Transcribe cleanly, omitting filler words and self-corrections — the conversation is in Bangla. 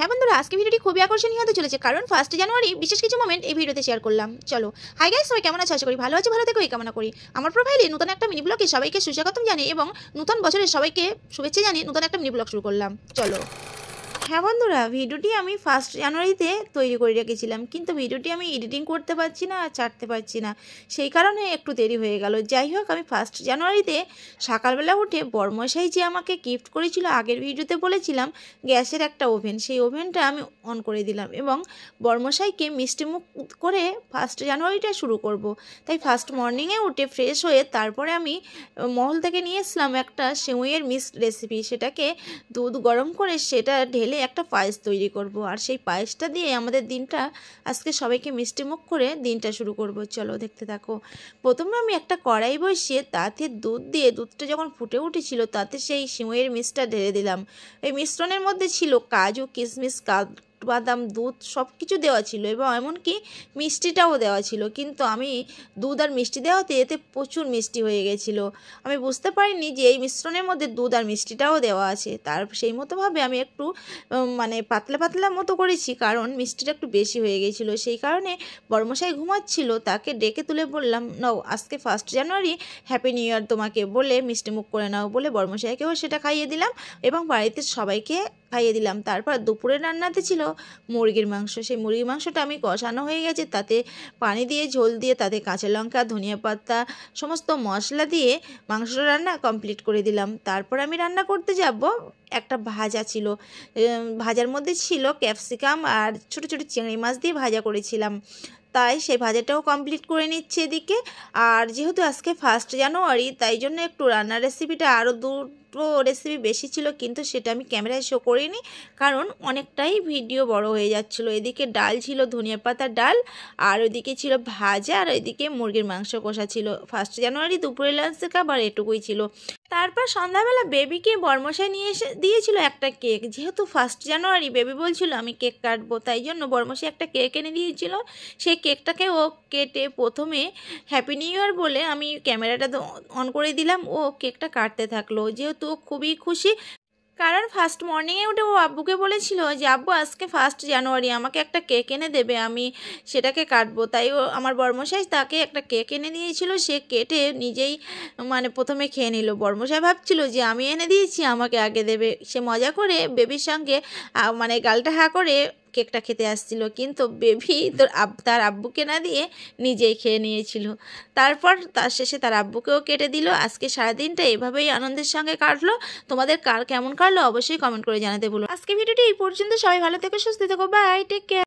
হ্যাঁ বন্ধুরা, আজকে ভিডিওটি খুবই আকর্ষণীয় হতে চলেছে, কারণ 1 জানুয়ারি বিশেষ কিছু মোমেন্ট এই ভিডিওতে শেয়ার করলাম। চলো, হাই গাইস, সবাই কেমন আছো? আশা করি ভালো আছে, ভালো থেকো এই কামনা করি। আমার প্রোফাইলে নতুন একটা মিনি ব্লগে সবাইকে সুস্বাগতম জানিয়ে এবং নতুন বছরের সবাইকে শুভেচ্ছা জানিয়ে নতুন একটা মিনি ব্লগ শুরু করলাম। চলো। হ্যাঁ বন্ধুরা, ভিডিওটি আমি 1 জানুয়ারিতে তৈরি করে রেখেছিলাম, কিন্তু ভিডিওটি আমি এডিটিং করতে পারছি না আর ছাড়তে পারছি না, সেই কারণে একটু দেরি হয়ে গেল। যাই হোক, আমি 1 জানুয়ারিতে সকালবেলা উঠে বড়মশাই যে আমাকে গিফট করেছিল, আগের ভিডিওতে বলেছিলাম গ্যাসের একটা ওভেন, সেই ওভেনটা আমি অন করে দিলাম এবং বড়মশাইকে মিষ্টিমুখ করে 1 জানুয়ারিটা শুরু করব। তাই ফার্স্ট মর্নিংয়ে উঠে ফ্রেশ হয়ে তারপরে আমি মহল থেকে নিয়ে এসলাম একটা সেউইয়ের মিক্সড রেসিপি। সেটাকে দুধ গরম করে সেটা ঢেলে একটা পায়েস তৈরি করব, আর সেই পায়েসটা দিয়ে আমাদের দিনটা আজকে সবাইকে মিষ্টিমুখ করে দিনটা শুরু করব। চলো দেখতে থাকো। প্রথমে আমি একটা কড়াই বসিয়ে তাতে দুধ দিয়ে, দুধটা যখন ফুটে উঠেছিল তাতে সেই সিমইয়ের মিক্সটা ঢেলে দিলাম। এই মিশ্রণের মধ্যে ছিল কাজু, কিশমিশ, বাদাম, দুধ সব কিছু দেওয়া ছিল এবং এমনকি মিষ্টিটাও দেওয়া ছিল, কিন্তু আমি দুধ আর মিষ্টি দেওয়াতে এতে প্রচুর মিষ্টি হয়ে গেছিলো। আমি বুঝতে পারিনি যে এই মিশ্রণের মধ্যে দুধ আর মিষ্টিটাও দেওয়া আছে। তার সেই মতোভাবে আমি একটু মানে পাতলা পাতলা মতো করেছি, কারণ মিষ্টিটা একটু বেশি হয়ে গেছিলো। সেই কারণে বড়মশাই ঘুমাচ্ছিল, তাকে ডেকে তুলে বললাম, নাও আজকে 1 জানুয়ারি, হ্যাপি নিউ ইয়ার তোমাকে, বলে মিষ্টিমুখ করে নাও বলে বড়মশাইকেও সেটা খাইয়ে দিলাম এবং বাড়িতে সবাইকে খাইয়ে দিলাম। তারপর দুপুরে রান্নাতে ছিল মুরগির মাংস। সেই মুরগির মাংসটা আমি কষানো হয়ে গেছে, তাতে পানি দিয়ে ঝোল দিয়ে তাতে কাঁচা লঙ্কা, ধনিয়া পাতা, সমস্ত মশলা দিয়ে মাংসটা রান্না কমপ্লিট করে দিলাম। তারপর আমি রান্না করতে যাব। একটা ভাজা ছিল, ভাজার মধ্যে ছিল ক্যাপসিকাম আর ছোট ছোট চিংড়ি মাছ দিয়ে ভাজা করেছিলাম, তাই সেই ভাজাটাও কমপ্লিট করে নিচ্ছে এদিকে। আর যেহেতু আজকে 1 জানুয়ারি, তাই জন্য একটু রান্নার রেসিপিটা আরও দুটো রেসিপি বেশি ছিল, কিন্তু সেটা আমি ক্যামেরায় শো করিনি, কারণ অনেকটাই ভিডিও বড় হয়ে যাচ্ছিলো। এদিকে ডাল ছিল, ধনিয়া পাতার ডাল, আর ওইদিকে ছিল ভাজা, আর ওইদিকে মুরগির মাংস কষা ছিল। 1 জানুয়ারি দুপুরে লাঞ্চে খাবার এটুকুই ছিল। তারপর সন্ধ্যাবেলা বেবিকে বরমশাই নিয়ে এসে দিয়েছিল একটা কেক। যেহেতু 1 জানুয়ারি, বেবি বলছিল আমি কেক কাটবো, তাই জন্য বরমশাই একটা কেক এনে দিয়েছিল। সেই কেকটাকে ও কেটে প্রথমে হ্যাপি নিউ ইয়ার বলে আমি ক্যামেরাটা অন করে দিলাম, ও কেকটা কাটতে থাকলো। যেহেতু ও খুবই খুশি, কারণ ফার্স্ট মর্নিংয়ে উঠে ও আব্বুকে বলেছিল যে আব্বু আজকে 1 জানুয়ারি, আমাকে একটা কেক এনে দেবে, আমি সেটাকে কাটবো। তাই ও আমার বর্মশাই তাকে একটা কেক এনে দিয়েছিল, সে কেটে নিজেই মানে প্রথমে খেয়ে নিল। বর্মশাই ভাবছিল যে আমি এনে দিয়েছি, আমাকে আগে দেবে। সে মজা করে বেবির সঙ্গে মানে গালটা হা করে কেকটা খেতে আসছিল, কিন্তু বেবি তার আব্বুকে না দিয়ে নিজেই খেয়ে নিয়েছিল। তারপর তার শেষে তার আব্বুকেও কেটে দিল। আজকে সারাদিনটা এভাবেই আনন্দের সঙ্গে কাটলো। তোমাদের কার কেমন কাটলো অবশ্যই কমেন্ট করে জানাতে বলো। আজকে ভিডিওটি এই পর্যন্ত। সবাই ভালো থেকো, সুস্থ থেকো, বাই, টেক কেয়ার।